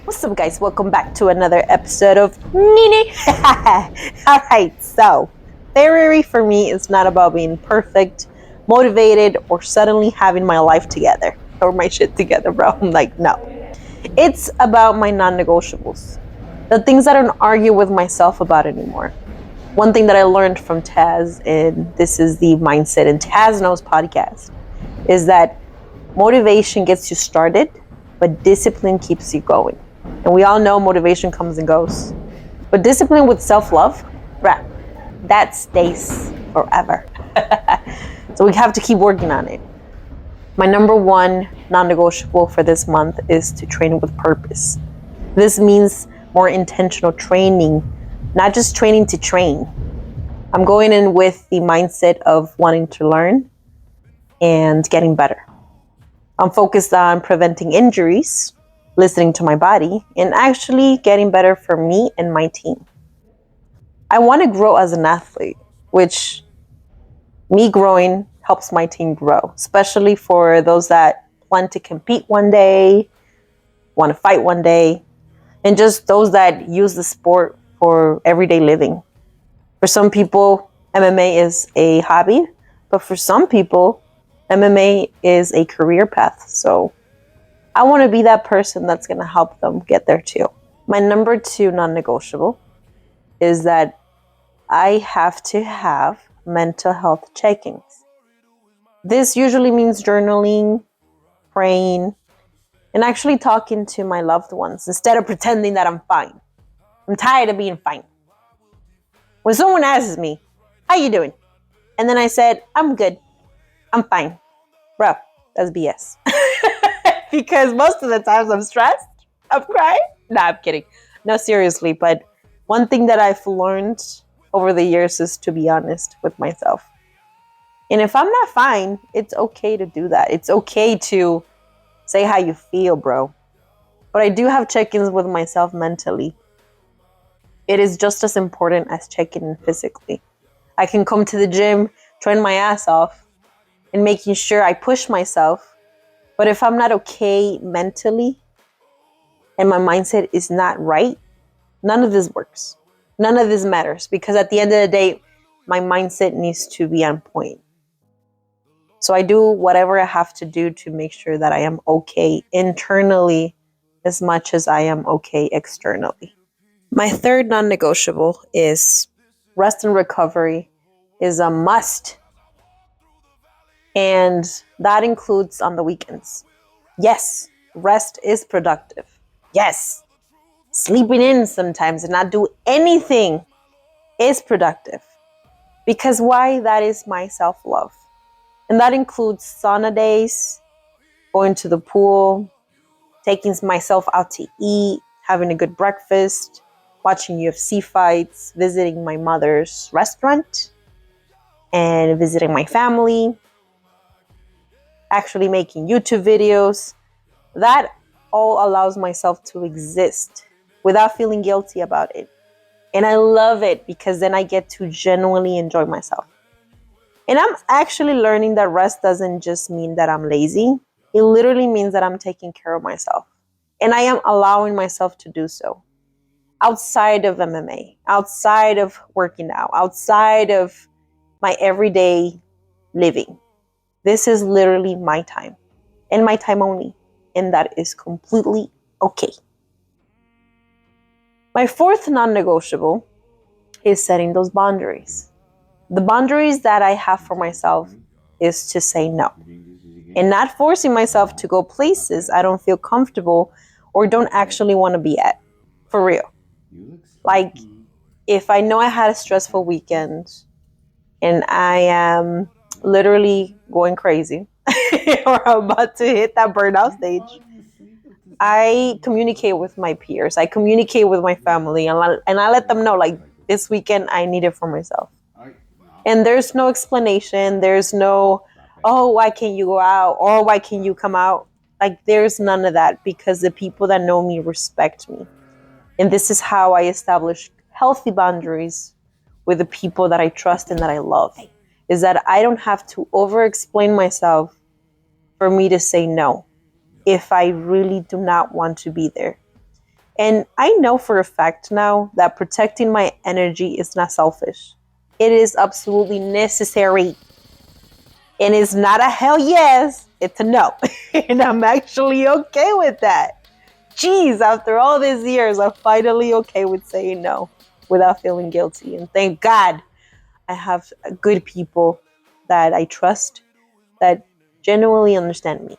What's up, guys? Welcome back to another episode of Nini. Alright, so February for me is not about being perfect, motivated, or suddenly having my life together or my shit together, bro. I'm like, no. It's about my non-negotiables, the things I don't argue with myself about anymore. One thing that I learned from Taz, and this is the Mindset and Taz Knows podcast, is that motivation gets you started, but discipline keeps you going. And we all know motivation comes and goes. But discipline with self-love, bruh, that stays forever. So we have to keep working on it. My number one non-negotiable for this month is to train with purpose. This means more intentional training, not just training to train. I'm going in with the mindset of wanting to learn and getting better. I'm focused on preventing injuries, listening to my body, and actually getting better for me and my team. I want to grow as an athlete, which me growing helps my team grow, especially for those that plan to compete one day, want to fight one day, and just those that use the sport for everyday living. For some people, MMA is a hobby, but for some people, MMA is a career path. So I want to be that person that's going to help them get there too. My number two non-negotiable is that I have to have mental health check-ins. This usually means journaling, praying, and actually talking to my loved ones instead of pretending that I'm fine. I'm tired of being fine. When someone asks me, how you doing? And then I said, I'm good. I'm fine. Bro, that's BS. Because most of the times I'm stressed, I'm crying. Nah, I'm kidding. No, seriously. But one thing that I've learned over the years is to be honest with myself. And if I'm not fine, it's okay to do that. It's okay to say how you feel, bro. But I do have check-ins with myself mentally. It is just as important as checking in physically. I can come to the gym, train my ass off, and making sure I push myself. But if I'm not okay mentally and my mindset is not right, none of this works. None of this matters because at the end of the day, my mindset needs to be on point. So I do whatever I have to do to make sure that I am okay internally as much as I am okay externally. My third non-negotiable is rest and recovery is a must. And that includes on the weekends. Yes, rest is productive. Yes, sleeping in sometimes and not do anything is productive. Because why? That is my self-love. And that includes sauna days, going to the pool, taking myself out to eat, having a good breakfast, watching UFC fights, visiting my mother's restaurant, and visiting my family, actually making YouTube videos. That all allows myself to exist without feeling guilty about it. And I love it because then I get to genuinely enjoy myself. And I'm actually learning that rest doesn't just mean that I'm lazy. It literally means that I'm taking care of myself. And I am allowing myself to do so. Outside of MMA, outside of working out, outside of my everyday living. This is literally my time. And my time only. And that is completely okay. My fourth non-negotiable is setting those boundaries. The boundaries that I have for myself is to say no. And not forcing myself to go places I don't feel comfortable or don't actually want to be at. For real. Like, if I know I had a stressful weekend and I am literally going crazy or I'm about to hit that burnout stage, I communicate with my peers. I communicate with my family and I let them know, like, this weekend I need it for myself. And there's no explanation. There's no, oh, why can't you go out? Or why can't you come out? Like, there's none of that because the people that know me respect me. And this is how I establish healthy boundaries with the people that I trust and that I love. Is that I don't have to over-explain myself for me to say no if I really do not want to be there. And I know for a fact now that protecting my energy is not selfish. It is absolutely necessary. And it's not a hell yes, it's a no. And I'm actually okay with that. Jeez, after all these years, I'm finally okay with saying no without feeling guilty. And thank God I have good people that I trust that genuinely understand me.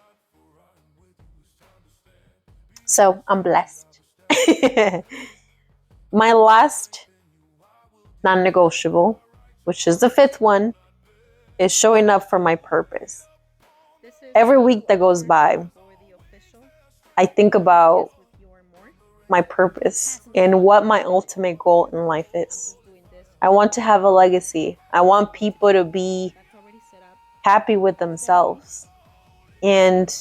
So I'm blessed. My last non negotiable, which is the fifth one, is showing up for my purpose. Every week that goes by, I think about my purpose and what my ultimate goal in life is. I want to have a legacy. I want people to be happy with themselves. And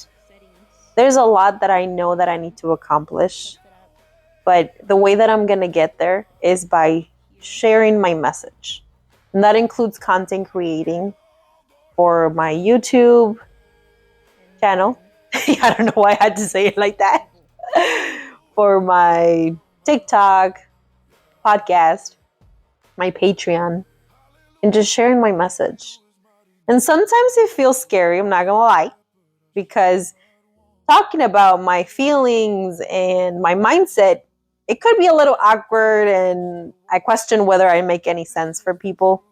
there's a lot that I know that I need to accomplish. But the way that I'm going to get there is by sharing my message. And that includes content creating for my YouTube channel. I don't know why I had to say it like that. For my TikTok, podcast, my Patreon, and just sharing my message. And sometimes it feels scary, I'm not going to lie, because talking about my feelings and my mindset, it could be a little awkward, and I question whether I make any sense for people.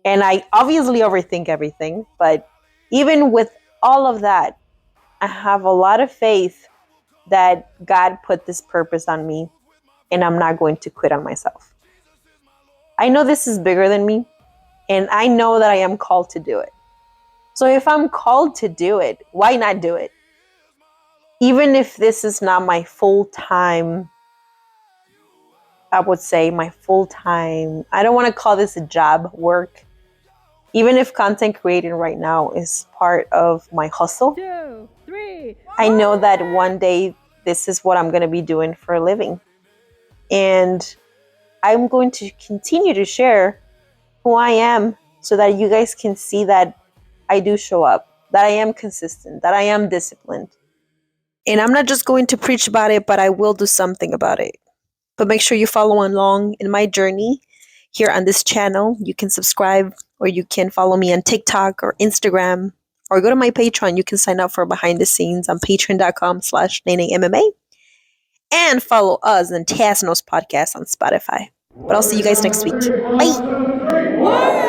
And I obviously overthink everything, but even with all of that, I have a lot of faith that God put this purpose on me, and I'm not going to quit on myself. I know this is bigger than me, and I know that I am called to do it. So if I'm called to do it, why not do it? Even if this is not my full-time, I would say my full-time, I don't want to call this a job work. Even if content creating right now is part of my hustle, 2, 3. I know that one day this is what I'm going to be doing for a living. And I'm going to continue to share who I am so that you guys can see that I do show up, that I am consistent, that I am disciplined. And I'm not just going to preach about it, but I will do something about it. But make sure you follow along in my journey here on this channel. You can subscribe, or you can follow me on TikTok or Instagram, or go to my Patreon. You can sign up for behind the scenes on patreon.com/NeneMMA, and follow us on Tasnos Podcast on Spotify. But I'll see you guys next week. Bye.